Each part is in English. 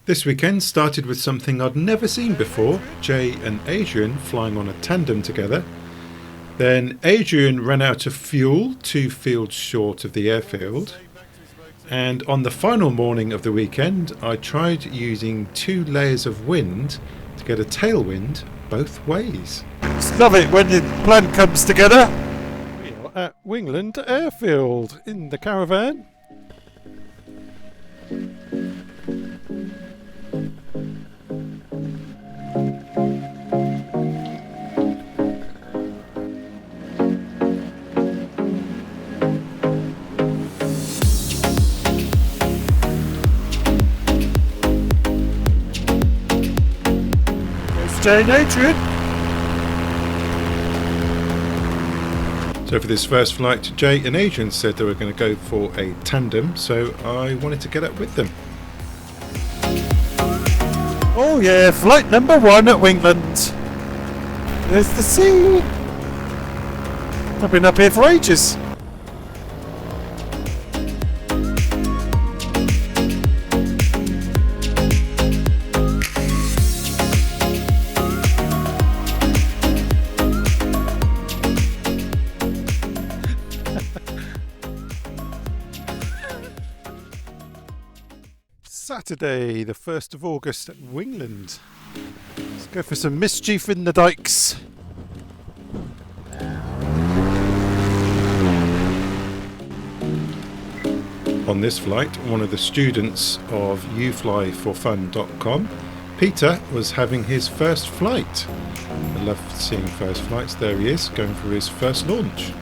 This weekend started with something I'd never seen before, Jay and Adrian flying on a tandem together. Then Adrian ran out of fuel 2 fields short of the airfield. And on the final morning of the weekend, I tried using 2 layers of wind to get a tailwind both ways. Just love it when the plan comes together. We are at Wingland Airfield in the caravan. Jay and Adrian. So for this first flight, Jay and Adrian said they were going to go for a tandem, so I wanted to get up with them. Oh yeah, flight number 1 at Wingland. There's the sea. I've been up here for ages. Saturday, the 1st of August at Wingland. Let's go for some mischief in the dikes. On this flight, one of the students of youflyforfun.com, Peter, was having his first flight. I love seeing first flights. There he is, going for his first launch.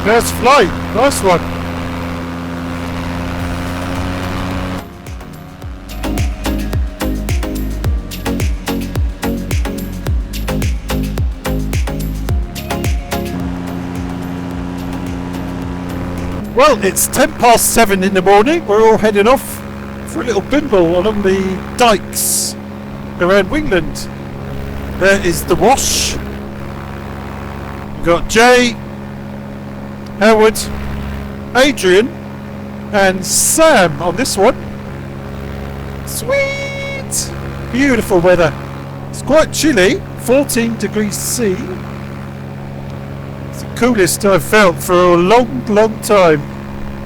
First flight, nice one. Well, it's 7:10 in the morning. We're all heading off for a little bimble along the dikes around Wingland. There is the wash. We've got Jay, Howard, Adrian and Sam on this one. Sweet! Beautiful weather. It's quite chilly, 14 degrees C. It's the coolest I've felt for a long, long time.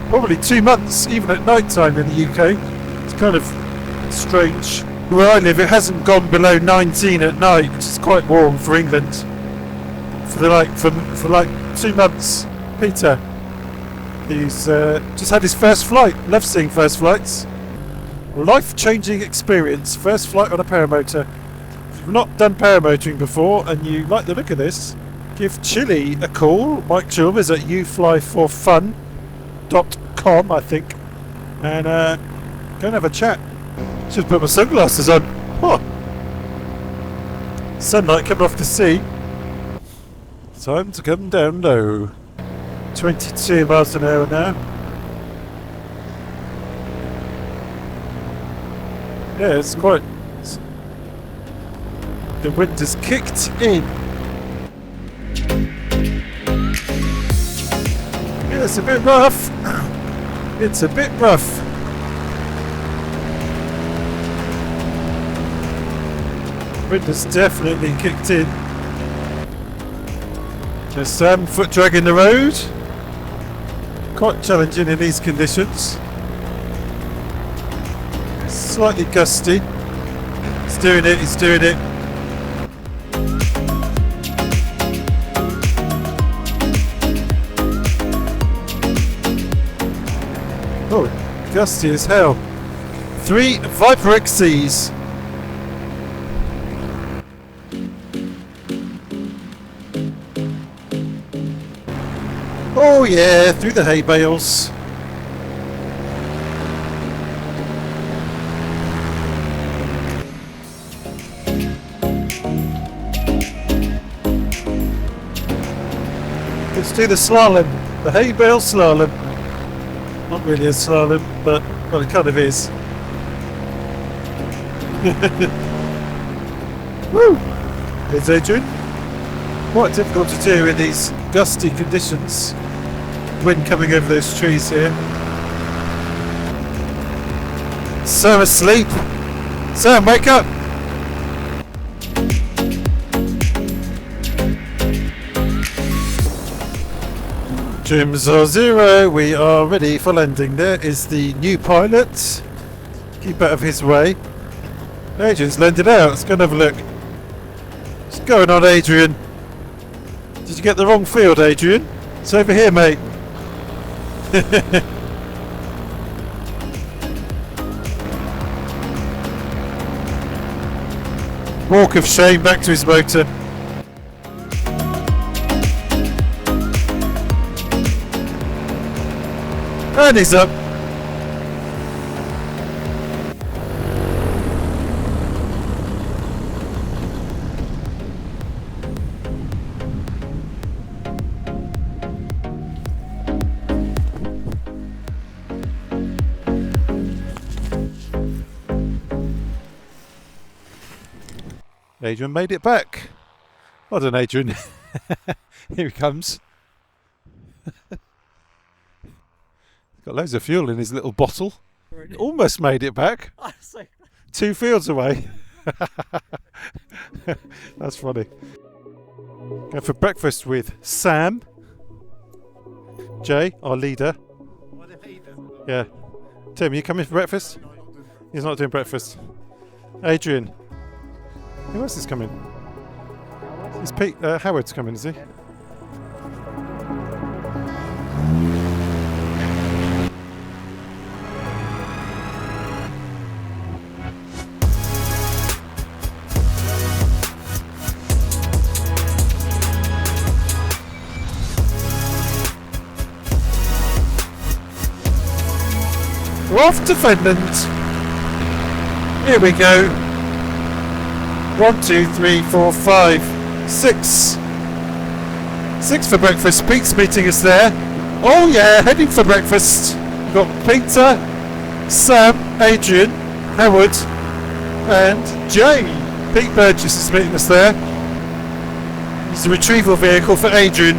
Probably 2 months, even at night time in the UK. It's kind of strange. Where I live, it hasn't gone below 19 at night, which is quite warm for England. For like 2 months. Peter, he's just had his first flight. Love seeing first flights. Life-changing experience. First flight on a paramotor. If you've not done paramotoring before and you like the look of this, give Chili a call. Mike Chilm is at youflyforfun.com, I think, and go and have a chat. Should put my sunglasses on. Oh. Sunlight coming off the sea. Time to come down low. 22 miles an hour now. Yeah, it's quite... The wind has kicked in. Yeah, it's a bit rough. It's a bit rough. Wind has definitely kicked in. There's some foot dragging the road. Quite challenging in these conditions. Slightly gusty. He's doing it, he's doing it. Oh, gusty as hell. 3 Viper XCs. Oh yeah, through the hay bales. Let's do the slalom, the hay bale slalom. Not really a slalom, but well, it kind of is. Woo! There's Adrian. Quite difficult to do in these gusty conditions. Wind coming over those trees here. Sam asleep. Sam, wake up! Trims are 0. We are ready for landing. There is the new pilot. Keep out of his way. Adrian's landed out. Let's go and have a look. What's going on, Adrian? Did you get the wrong field, Adrian? It's over here, mate. Walk of shame back to his motor. And he's up. Adrian made it back. Well done, Adrian. Here he comes. Got loads of fuel in his little bottle. Almost made it back. 2 fields away. That's funny. Go for breakfast with Sam. Jay, our leader. Yeah. Tim, you coming for breakfast? He's not doing breakfast. Adrian. Who else is coming? Is Pete Howard's coming, is he? We're off to Finland. Here we go. 1, 2, 3, 4, 5, 6. 6 for breakfast. Pete's meeting us there. Oh yeah, heading for breakfast. We've got Peter, Sam, Adrian, Howard, and Jay. Pete Burgess is meeting us there. He's a retrieval vehicle for Adrian.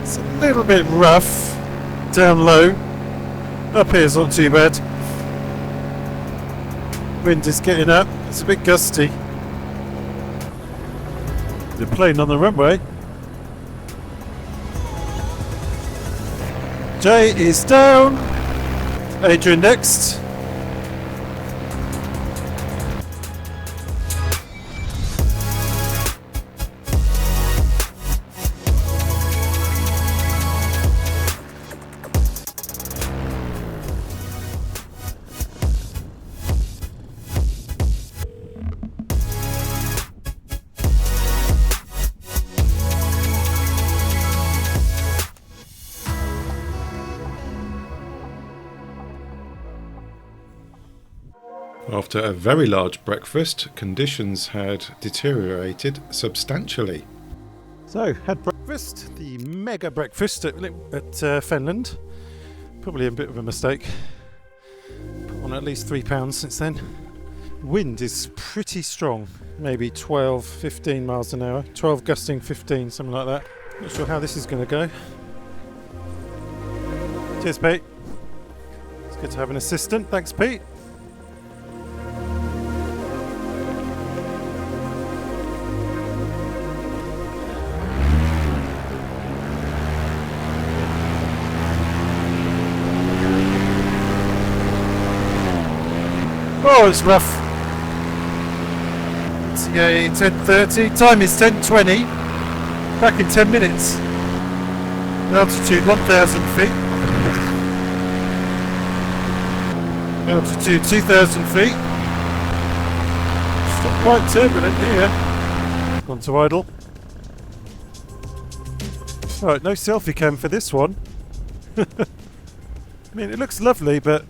It's a little bit rough down low. Up here's not too bad. Wind is getting up. It's a bit gusty. The plane on the runway. Jay is down. Adrian next. After a very large breakfast, conditions had deteriorated substantially. So, had breakfast, the mega breakfast at Finland. Probably a bit of a mistake. Put on at least £3 since then. Wind is pretty strong, maybe 12, 15 miles an hour. 12 gusting 15, something like that. Not sure how this is going to go. Cheers, Pete. It's good to have an assistant. Thanks, Pete. Oh, it's rough. It's 10:30. Time is 10:20. Back in 10 minutes. Altitude 1,000 feet. Altitude 2,000 feet. It's quite turbulent here. Gone to idle. Right, no selfie cam for this one. I mean, it looks lovely, but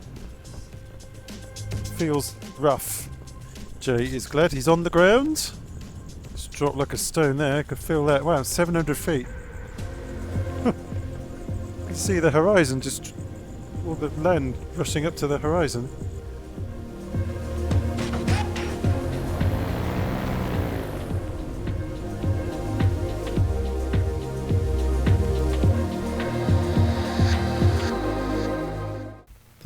feels rough. Jay is glad he's on the ground. Just dropped like a stone there. I could feel that. Wow, 700 feet. You can see the horizon, just all the land rushing up to the horizon.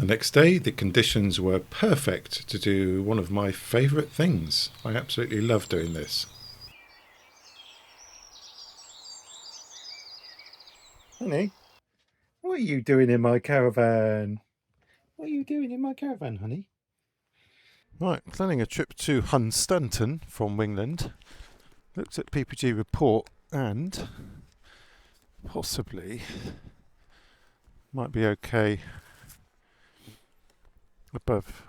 The next day, the conditions were perfect to do one of my favourite things. I absolutely love doing this. Honey, what are you doing in my caravan? What are you doing in my caravan, honey? Right, planning a trip to Hunstanton from Wingland. Looked at PPG report and possibly might be okay above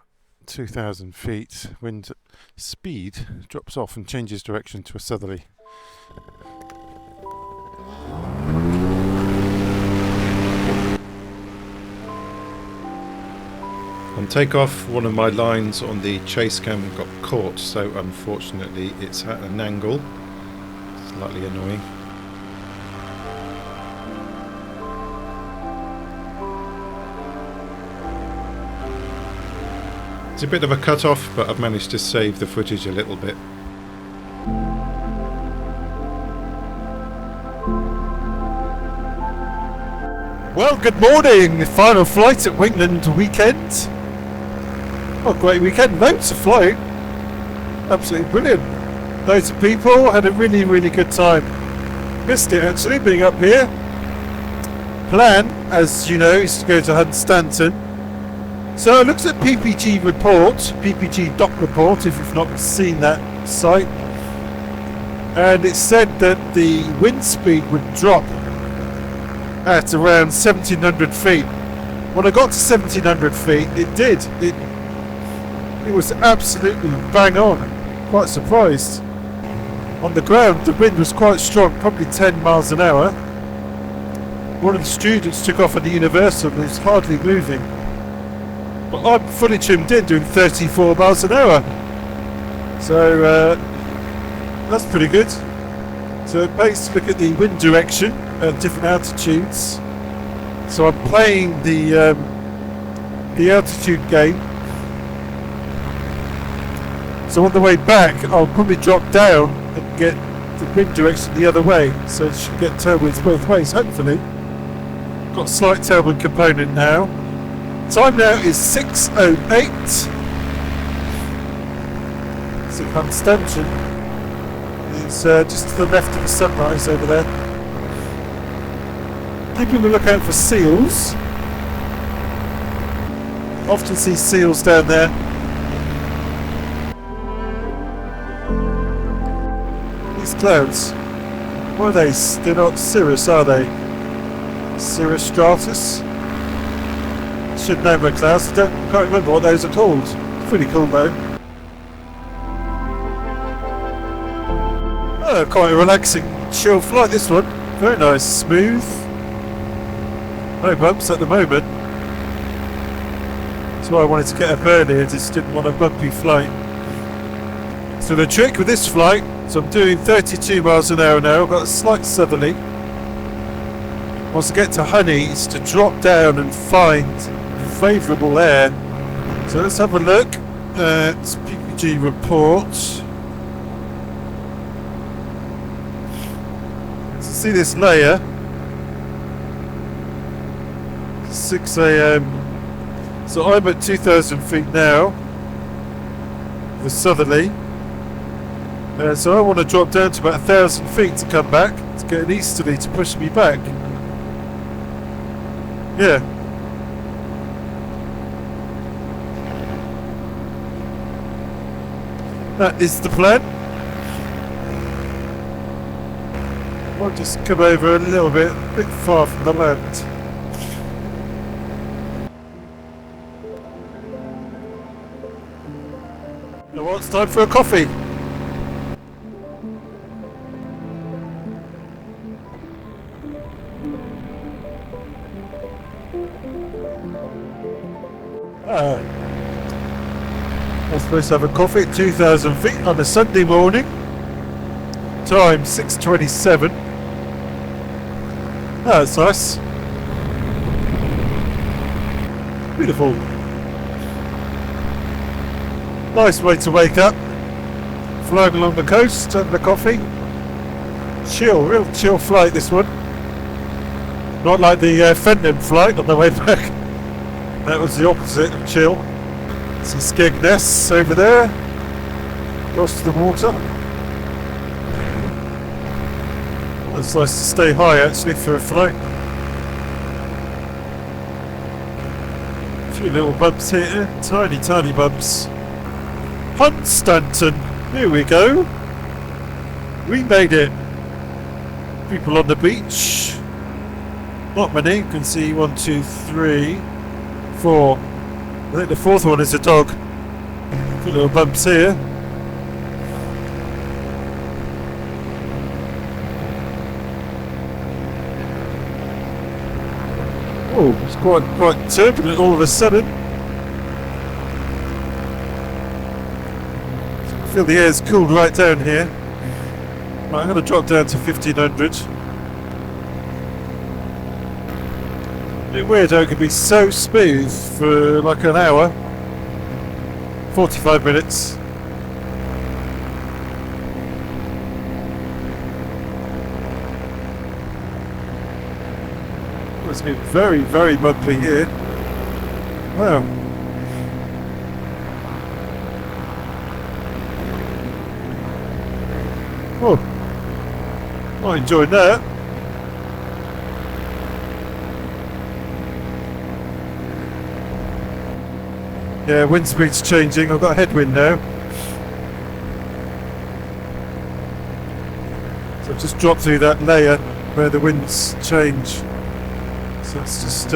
2,000 feet. Wind speed drops off and changes direction to a southerly. On takeoff, one of my lines on the chase cam got caught, so unfortunately it's at an angle. Slightly annoying. It's a bit of a cut-off, but I've managed to save the footage a little bit. Well, good morning. Final flight at Wingland weekend. Oh, great weekend. Loads of flying. Absolutely brilliant. Loads of people. Had a really, really good time. Missed it actually, being up here. Plan, as you know, is to go to Hunstanton. So I looked at PPG report, PPG doc report, if you've not seen that site. And it said that the wind speed would drop at around 1,700 feet. When I got to 1,700 feet, it did. It was absolutely bang on. Quite surprised. On the ground, the wind was quite strong, probably 10 miles an hour. One of the students took off at the Universal and was hardly moving. But I'm fully trimmed in, doing 34 miles an hour. So that's pretty good. So it pays to look at the wind direction at different altitudes. So I'm playing the altitude game. So on the way back, I'll probably drop down and get the wind direction the other way. So it should get tailwinds both ways, hopefully. Got a slight tailwind component now. Time now is 6:08. So Hunstanton is just to the left of the sunrise over there. Keeping a lookout for seals. Often see seals down there. These clouds, what are they? They're not cirrus, are they? Cirrus stratus? Should know my clouds. Can't remember what those are called. Pretty cool though. Oh, quite a relaxing, chill flight this one. Very nice, smooth. No bumps at the moment. That's why I wanted to get up early. I just didn't want a bumpy flight. So the trick with this flight, so I'm doing 32 miles an hour now. I've got a slight southerly. Once I get to Honey, it's to drop down and find favourable air. So let's have a look at PPG report. So see this layer, 6 AM. So I'm at 2,000 feet now, the southerly. So I want to drop down to about 1,000 feet to come back, to get an easterly to push me back. Yeah. That is the plan. I'll just come over a little bit, a bit far from the land. Now it's time for a coffee. I'm supposed to have a coffee at 2,000 feet on a Sunday morning. Time 6:27. Oh, that's nice. Beautiful. Nice way to wake up. Flying along the coast, having a coffee. Chill, real chill flight this one. Not like the Fenton flight on the way back. That was the opposite of chill. Some Skegness over there. Across the water. It's nice to stay high actually for a flight. A few little bumps here. Tiny, tiny bumps. Hunstanton. Here we go. We made it. People on the beach. Not many. You can see 1, 2, 3, 4. I think the fourth one is a dog. A few little bumps here. Oh, it's quite turbulent all of a sudden. I feel the air's cooled right down here. Right, I'm going to drop down to 1500. A bit weird how it can be so smooth for like an hour. 45 minutes. It's been very, very bumpy here. Wow. Oh, I enjoyed that. Yeah, wind speed's changing. I've got a headwind now. So I've just dropped through that layer where the winds change. So let's just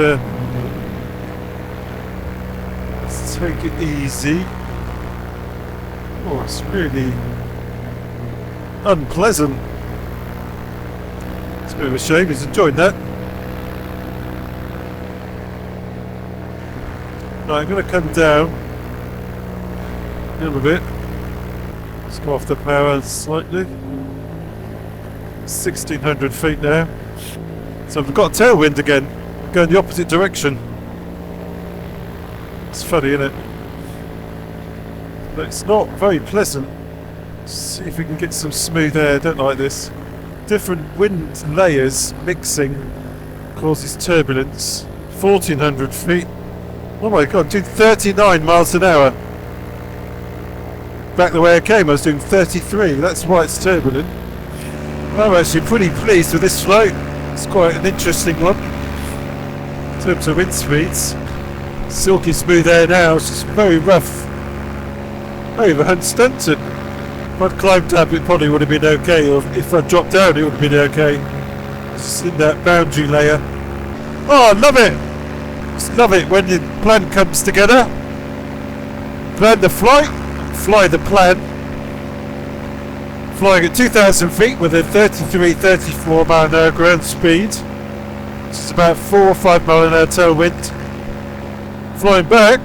let's take it easy. Oh, it's really unpleasant. It's a bit of a shame. He's enjoyed that. Right, I'm going to come down a little bit. Let's go off the power slightly. 1600 feet now. So I've got a tailwind again. Going the opposite direction. It's funny, isn't it? But it's not very pleasant. Let's see if we can get some smooth air. I don't like this. Different wind layers mixing causes turbulence. 1400 feet. Oh my god, doing 39 miles an hour. Back the way I came, I was doing 33. That's why it's turbulent. I'm actually pretty pleased with this flight. It's quite an interesting one. In terms of wind speeds. Silky smooth air now, it's just very rough. Over Hunstanton. If I'd climbed up, it probably would have been okay, or if I'd dropped down, it would have been okay. It's just in that boundary layer. Oh, I love it! Just love it when the plan comes together. Plan the flight, fly the plan. Flying at 2,000 feet with a 33-34 mile an hour ground speed. Which is about 4 or 5 mile an hour tailwind. Flying back,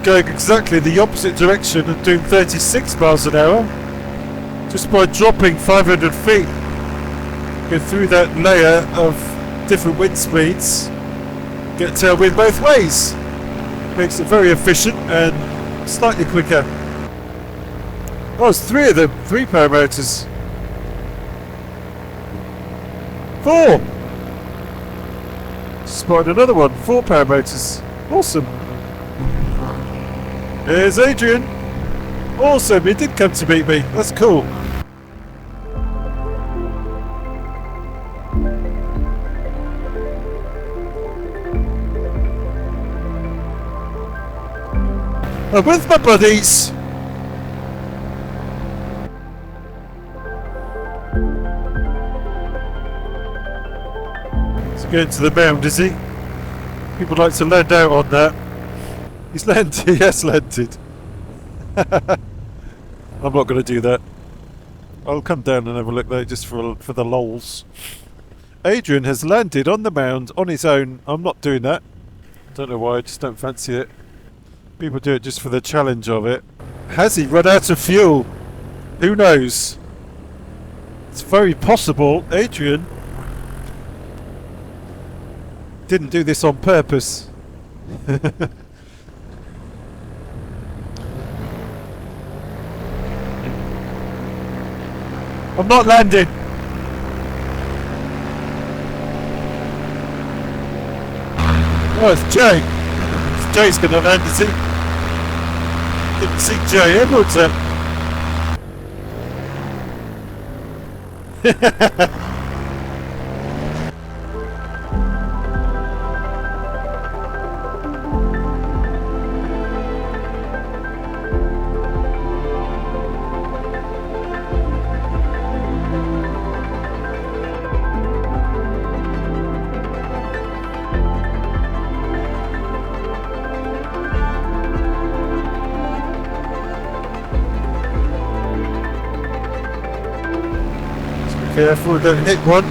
going exactly the opposite direction and doing 36 miles an hour. Just by dropping 500 feet. Go through that layer of different wind speeds. Get tailwind both ways. Makes it very efficient and slightly quicker. Oh, it's 3 of them. 3 power motors. 4! Spotted another one. 4 power motors. Awesome. Here's Adrian. Awesome. He did come to meet me. That's cool. I'm with my buddies. He's going to the mound, is he? People like to land out on that. He's landed. He has landed. I'm not going to do that. I'll come down and have a look there just for the lols. Adrian has landed on the mound on his own. I'm not doing that. Don't know why. I just don't fancy it. People do it just for the challenge of it. Has he run out of fuel? Who knows? It's very possible Adrian didn't do this on purpose. I'm not landing. Oh, it's Jay. Jay's going to land, is he? Didn't see Jay Edwards. Careful, we don't hit one.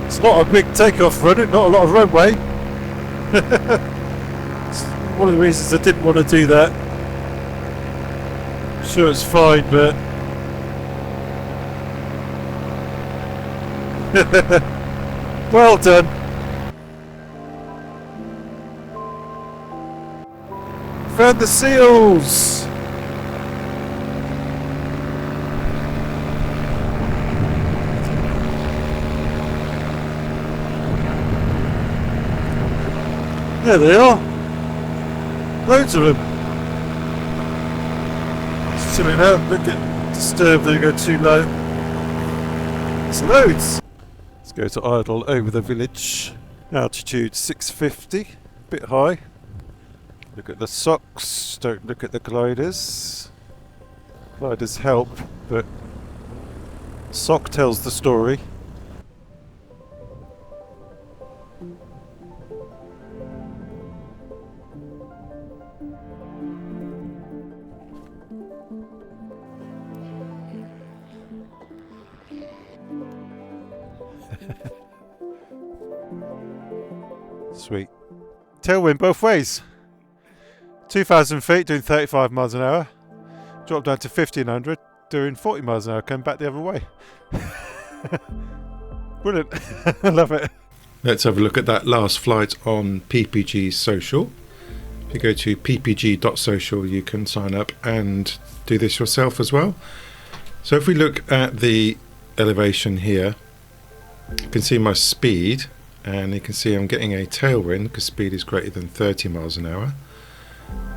It's not a big takeoff run, not a lot of runway. It's one of the reasons I didn't want to do that. I'm sure it's fine, but well done. Found the seals. There they are. Loads of them. Chilling out, don't get disturbed, they go too low. There's loads. Let's go to idle over the village. Altitude 650, a bit high. Look at the socks, don't look at the gliders. Gliders help, but sock tells the story. Sweet. Tailwind both ways. 2,000 feet doing 35 miles an hour. Drop down to 1,500 doing 40 miles an hour, coming back the other way. Brilliant. I love it. Let's have a look at that last flight on PPG Social. If you go to ppg.social, you can sign up and do this yourself as well. So if we look at the elevation here, you can see my speed, and you can see I'm getting a tailwind because speed is greater than 30 miles an hour.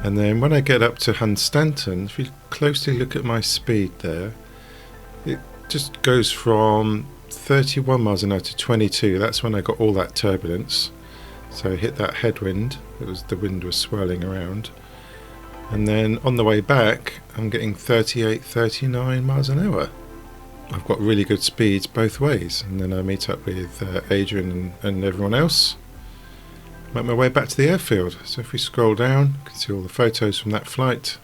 And then when I get up to Hunstanton, if you closely look at my speed there, it just goes from 31 miles an hour to 22. That's when I got all that turbulence. So I hit that headwind. The wind was swirling around. And then on the way back, I'm getting 38, 39 miles an hour. I've got really good speeds both ways, and then I meet up with Adrian and everyone else. Make my way back to the airfield. So if we scroll down, you can see all the photos from that flight.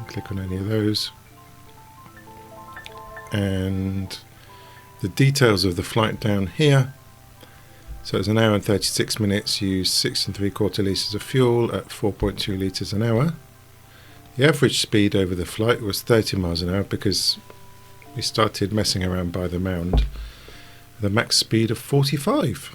Click on any of those, and the details of the flight down here. So it's an hour and 36 minutes. Use 6 3/4 litres of fuel at 4.2 litres an hour. The average speed over the flight was 30 miles an hour because we started messing around by the mound. The max speed of 45.